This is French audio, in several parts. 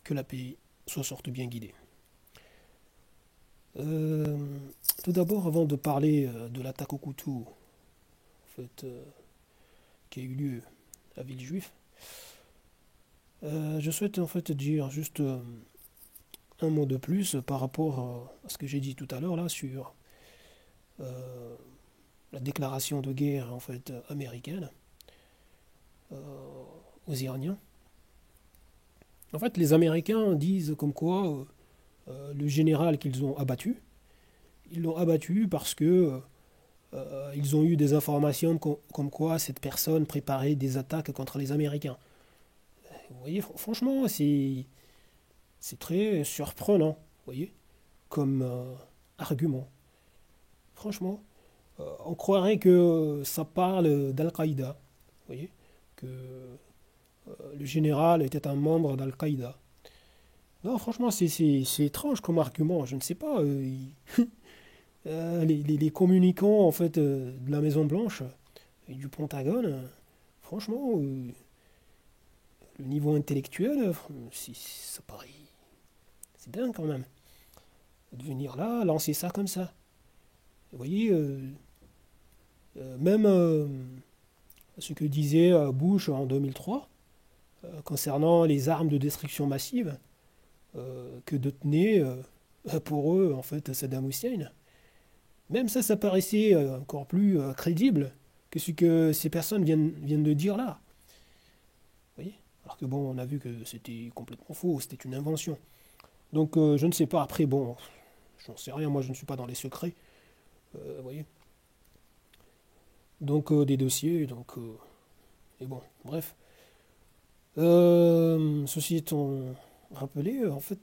que la paix soit sorte bien guidée. Euh, Tout d'abord, avant de parler de l'attaque au couteau en fait, qui a eu lieu à Villejuif, je souhaite en fait dire juste un mot de plus par rapport à ce que j'ai dit tout à l'heure là sur euh, la déclaration de guerre en fait américaine euh, aux Iraniens. En fait, les Américains disent comme quoi le général qu'ils ont abattu, ils l'ont abattu parce que ils ont eu des informations comme quoi cette personne préparait des attaques contre les Américains. Vous voyez, franchement, c'est très surprenant, vous voyez, comme argument. Franchement, on croirait que ça parle d'Al-Qaïda, vous voyez, que le général était un membre d'Al-Qaïda. Non, franchement, c'est étrange comme argument. Je ne sais pas. Les communicants en fait de la Maison Blanche et du Pentagone, franchement, le niveau intellectuel, ça paraît, c'est dingue quand même. De venir là, lancer ça comme ça. Vous voyez, même ce que disait Bush en 2003 concernant les armes de destruction massive que détenait pour eux en fait Saddam Hussein. Même ça paraissait encore plus crédible que ce que ces personnes viennent de dire là. Vous voyez. Alors que bon, on a vu que c'était complètement faux, c'était une invention. Donc je ne sais pas, après, bon, j'en sais rien, moi je ne suis pas dans les secrets, vous voyez. Donc des dossiers, donc... et bon, bref. Ceci étant rappelé, en fait,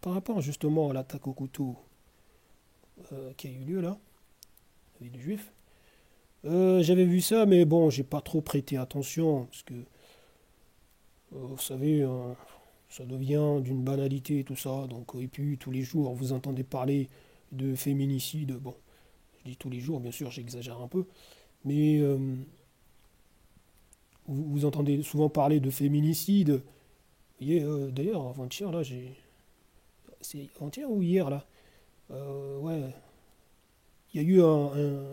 par rapport justement à l'attaque au couteau qui a eu lieu là, avec les juifs, j'avais vu ça, mais bon, j'ai pas trop prêté attention, parce que, vous savez, ça devient d'une banalité tout ça, donc, et puis tous les jours, vous entendez parler de féminicide, bon, je dis tous les jours, bien sûr, j'exagère un peu, mais vous entendez souvent parler de féminicide, vous voyez, d'ailleurs, avant-hier, là, c'est avant-hier ou hier, là, ouais, il y a eu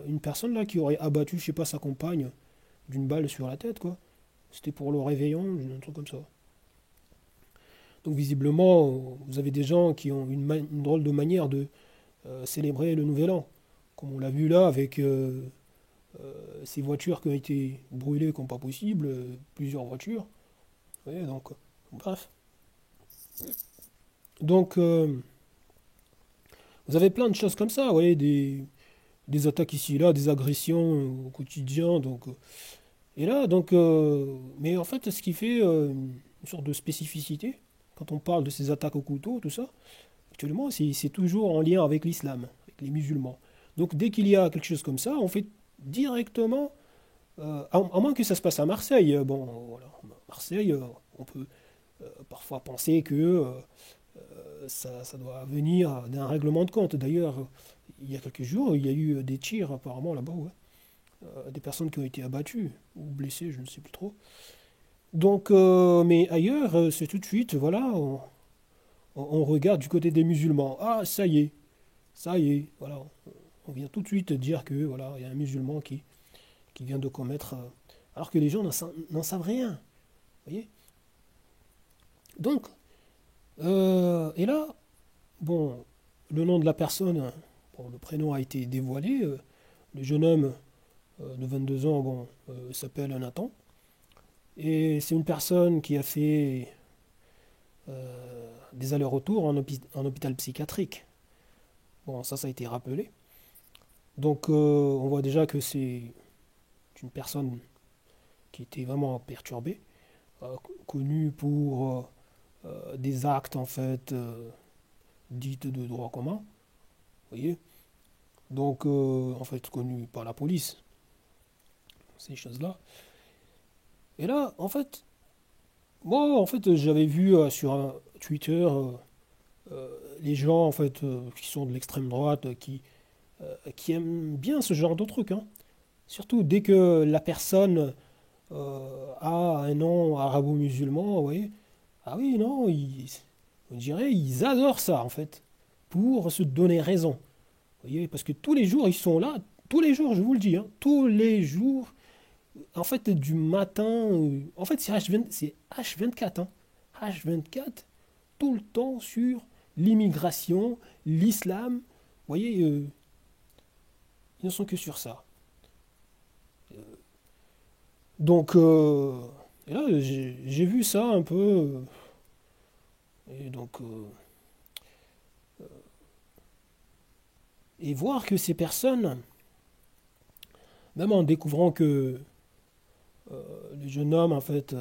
une personne là qui aurait abattu, je sais pas, sa compagne d'une balle sur la tête, quoi. C'était pour le réveillon, un truc comme ça. Donc visiblement, vous avez des gens qui ont une drôle de manière de célébrer le Nouvel An. Comme on l'a vu là avec ces voitures qui ont été brûlées comme pas possible, plusieurs voitures. Ouais, donc, bref. Donc, vous avez plein de choses comme ça, ouais, des attaques ici et là, des agressions au quotidien. Donc, et là, donc, mais en fait, ce qui fait une sorte de spécificité, quand on parle de ces attaques au couteau, tout ça, actuellement, c'est toujours en lien avec l'islam, avec les musulmans. Donc, dès qu'il y a quelque chose comme ça, on fait directement, à moins que ça se passe à Marseille. Bon, voilà, Marseille, on peut parfois penser que ça doit venir d'un règlement de compte. D'ailleurs, il y a quelques jours, il y a eu des tirs apparemment là-bas, ouais. Des personnes qui ont été abattues ou blessées, je ne sais plus trop. Donc, mais ailleurs, c'est tout de suite, voilà, on regarde du côté des musulmans. Ah, ça y est, voilà. On vient tout de suite dire que voilà, il y a un musulman qui vient de commettre. Alors que les gens n'en savent rien. Vous voyez. Donc, et là, bon, le nom de la personne, bon, le prénom a été dévoilé. Le jeune homme de 22 ans, bon, s'appelle Nathan. Et c'est une personne qui a fait des allers-retours en hôpital psychiatrique. Bon, ça a été rappelé. Donc, on voit déjà que c'est une personne qui était vraiment perturbée, connue pour des actes, en fait, dites de droit commun. Vous voyez. Donc, en fait, connue par la police, ces choses-là. Et là, en fait, moi, en fait, j'avais vu sur Twitter les gens, en fait, qui sont de l'extrême droite, qui aiment bien ce genre de truc, hein. Surtout dès que la personne a un nom arabo-musulman, vous voyez, Ah oui, non, on dirait ils adorent ça, en fait, pour se donner raison. Vous voyez, parce que tous les jours, ils sont là, tous les jours, je vous le dis, hein, tous les jours, en fait, du matin, en fait, c'est H24, hein, H24, tout le temps sur l'immigration, l'islam. Vous voyez, ils ne sont que sur ça. Donc, et là, j'ai vu ça un peu, et donc, et voir que ces personnes, même en découvrant que le jeune homme, en fait,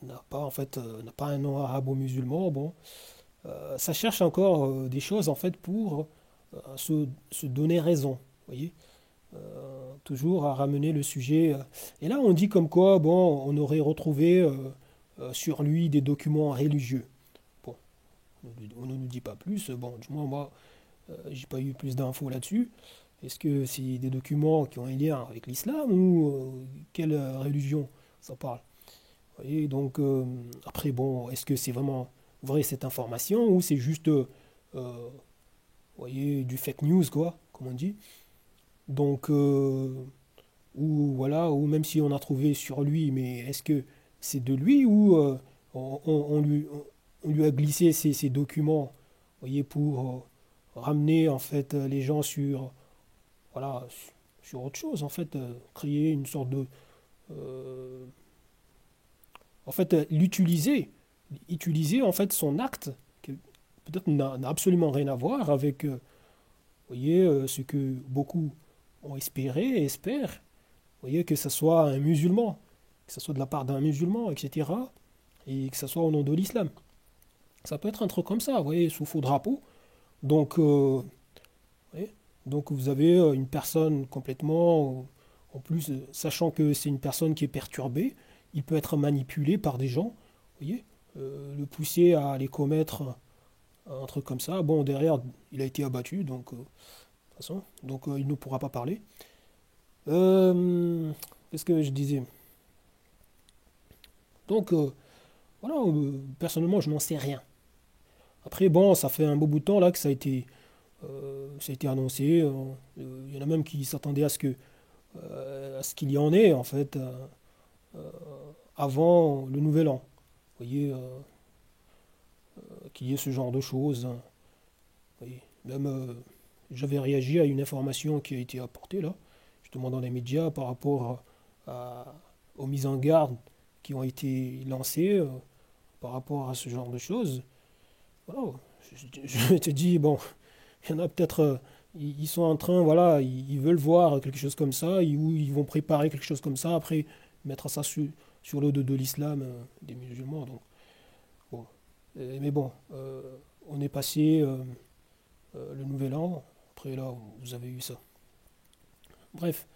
n'a pas un nom arabo-musulman, bon, ça cherche encore des choses, en fait, pour se donner raison, vous voyez. Toujours à ramener le sujet. Et là, on dit comme quoi, bon, on aurait retrouvé sur lui des documents religieux. Bon, on ne nous dit pas plus. Bon, du moins, moi, j'ai pas eu plus d'infos là-dessus. Est-ce que c'est des documents qui ont un lien avec l'islam ou quelle religion ça parle? Vous voyez, donc, après, bon, est-ce que c'est vraiment vrai cette information ou c'est juste, vous voyez, du fake news, quoi, comme on dit? Donc, ou voilà, ou même si on a trouvé sur lui, mais est-ce que c'est de lui ou on lui a glissé ces documents, vous voyez, pour ramener en fait les gens sur, voilà, sur autre chose, en fait, créer une sorte de, euh, en fait, utiliser en fait son acte, qui peut-être n'a absolument rien à voir avec, vous voyez, ce que beaucoup ont espéré et espèrent. Vous voyez, que ce soit un musulman, que ce soit de la part d'un musulman, etc. Et que ce soit au nom de l'islam. Ça peut être un truc comme ça, vous voyez, sous faux drapeau. Donc, vous voyez, donc vous avez une personne complètement, en plus, sachant que c'est une personne qui est perturbée, il peut être manipulé par des gens, vous voyez, le pousser à aller commettre un truc comme ça. Bon, derrière, il a été abattu, donc, de toute façon, donc il ne pourra pas parler. Qu'est-ce que je disais? Donc, voilà, personnellement, je n'en sais rien. Après, bon, ça fait un beau bout de temps là que ça a été annoncé. Il y en a même qui s'attendaient à ce qu'il y en ait, en fait, avant le nouvel an. Vous voyez, qu'il y ait ce genre de choses, hein. Vous voyez. Même, j'avais réagi à une information qui a été apportée là, justement dans les médias, par rapport aux mises en garde qui ont été lancées par rapport à ce genre de choses. Voilà, je te dis, bon, il y en a peut-être, ils sont en train, voilà, ils veulent voir quelque chose comme ça, ou ils vont préparer quelque chose comme ça, après mettre ça sur le dos de l'islam, des musulmans. Donc, bon. Mais bon, on est passé le nouvel an, après là, vous avez eu ça. Bref,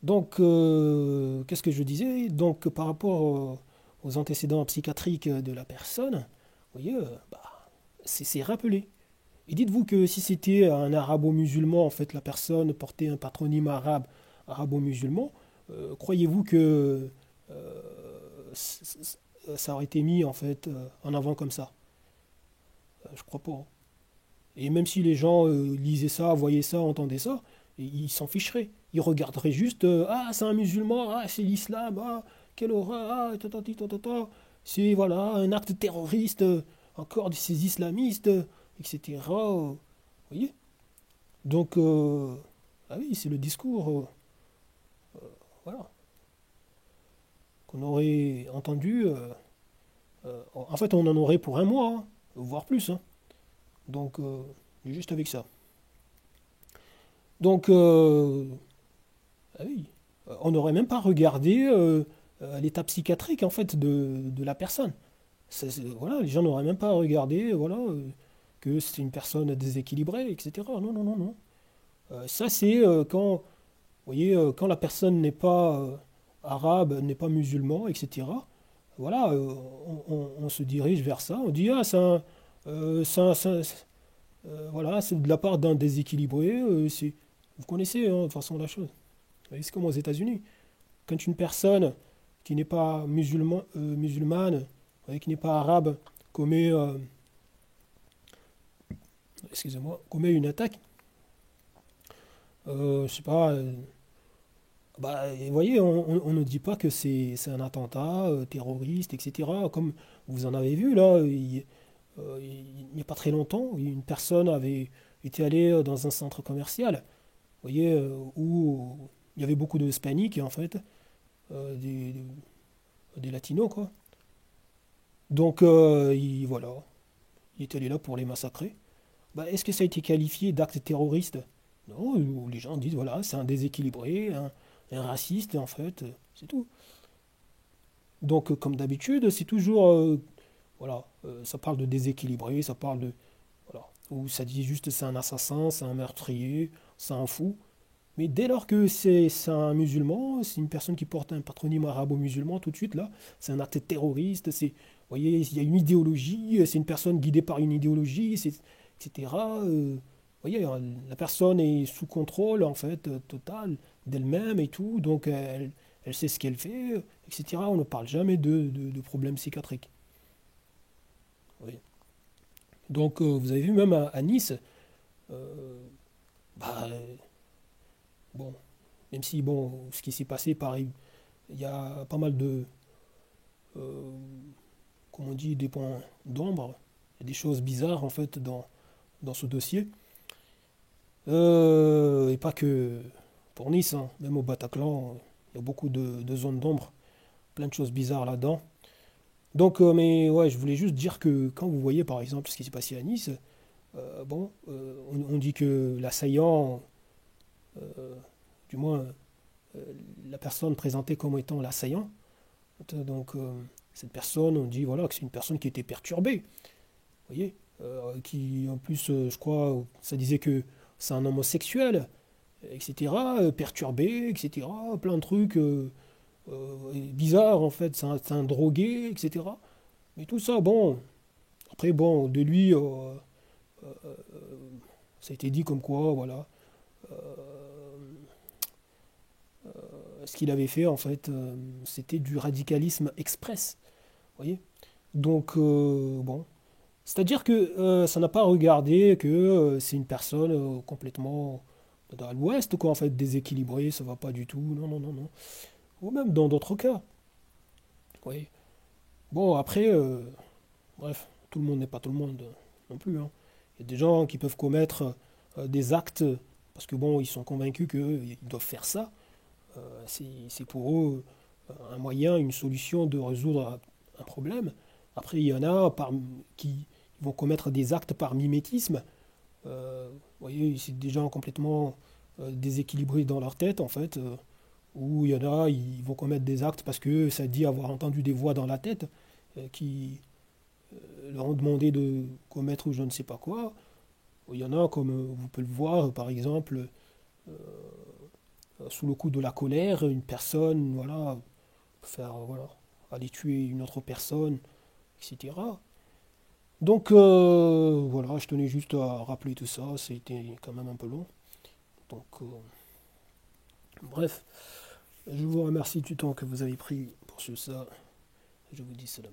donc, qu'est-ce que je disais? Donc, par rapport aux antécédents psychiatriques de la personne, vous voyez, bah, c'est rappelé. Et dites-vous que si c'était un arabo-musulman, en fait, la personne portait un patronyme arabe, arabo-musulman, croyez-vous que ça aurait été mis, en fait, en avant comme ça? Je crois pas, hein. Et même si les gens lisaient ça, voyaient ça, entendaient ça, ils s'en ficheraient. Ils regarderaient juste ah, c'est un musulman, ah, c'est l'islam, ah, quelle horreur, ah, tatati, tatata, c'est voilà, un acte terroriste, encore de ces islamistes, etc. Vous voyez? Donc, ah oui, c'est le discours voilà, qu'on aurait entendu. En fait, on en aurait pour un mois, hein, voire plus, hein. Donc, juste avec ça. Donc, ah oui, on n'aurait même pas regardé l'état psychiatrique en fait de la personne. Voilà, les gens n'auraient même pas regardé voilà, que c'est une personne déséquilibrée, etc. Non, non, non, non. Ça, c'est quand, vous voyez, quand la personne n'est pas arabe, n'est pas musulman, etc. Voilà, on se dirige vers ça. On dit, ah, voilà, c'est de la part d'un déséquilibré. Vous connaissez hein, de toute façon la chose. C'est comme aux États-Unis. Quand une personne qui n'est pas musulmane, qui n'est pas arabe, commet, excusez-moi, commet une attaque, je sais pas, bah, et vous voyez, on ne dit pas que c'est un attentat terroriste, etc. Comme vous en avez vu là, il n'y a pas très longtemps, une personne avait été allée dans un centre commercial, vous voyez, où il y avait beaucoup de hispaniques, en fait, euh, des, des latinos, quoi. Donc, voilà, il est allé là pour les massacrer. Bah, est-ce que ça a été qualifié d'acte terroriste? Non, les gens disent, voilà, c'est un déséquilibré, un raciste, en fait, c'est tout. Donc, comme d'habitude, c'est toujours, voilà, ça parle de déséquilibré, ça parle de, voilà, ou ça dit juste c'est un assassin, c'est un meurtrier, c'est un fou. Mais dès lors que c'est un musulman, c'est une personne qui porte un patronyme arabo-musulman, tout de suite là, c'est un acte terroriste, c'est, vous voyez, il y a une idéologie, c'est une personne guidée par une idéologie, etc. Vous voyez, la personne est sous contrôle en fait total d'elle-même et tout, donc elle sait ce qu'elle fait, etc. On ne parle jamais de problèmes psychiatriques. Oui. Donc vous avez vu même à Nice, euh, bah, bon, même si bon, ce qui s'est passé, pareil, il y a pas mal de, euh, comment on dit, des points d'ombre, il y a des choses bizarres en fait dans ce dossier. Et pas que pour Nice, hein, même au Bataclan, il y a beaucoup de zones d'ombre, plein de choses bizarres là-dedans. Donc, mais ouais, je voulais juste dire que quand vous voyez par exemple ce qui s'est passé à Nice, bon, on dit que l'assaillant, euh, du moins euh, la personne présentée comme étant l'assaillant, donc cette personne, on dit voilà que c'est une personne qui était perturbée, vous voyez, qui en plus, je crois, ça disait que c'est un homosexuel, etc., perturbé, etc., plein de trucs bizarres en fait, c'est un drogué, etc. Mais tout ça, bon, après, bon, de lui, ça a été dit comme quoi, voilà, ce qu'il avait fait, en fait, c'était du radicalisme express, vous voyez. Donc, bon, c'est-à-dire que ça n'a pas regardé que c'est une personne complètement dans l'ouest, quoi, en fait, déséquilibrée, ça va pas du tout, non, non, non, non. Ou même dans d'autres cas, oui. Bon, après, bref, tout le monde n'est pas tout le monde non plus, hein. Il y a des gens qui peuvent commettre des actes parce que bon, ils sont convaincus qu'ils doivent faire ça. C'est pour eux un moyen, une solution de résoudre un problème. Après, il y en a qui vont commettre des actes par mimétisme. Vous voyez, c'est des gens complètement déséquilibrés dans leur tête, en fait. Où il y en a, ils vont commettre des actes parce que ça dit avoir entendu des voix dans la tête qui leur ont demandé de commettre ou je ne sais pas quoi. Il y en a, comme vous pouvez le voir, par exemple, sous le coup de la colère, une personne, voilà, faire, voilà, aller tuer une autre personne, etc. Donc, voilà, je tenais juste à rappeler tout ça, c'était quand même un peu long. Donc, bref, je vous remercie du temps que vous avez pris pour ce ça. Je vous dis salam.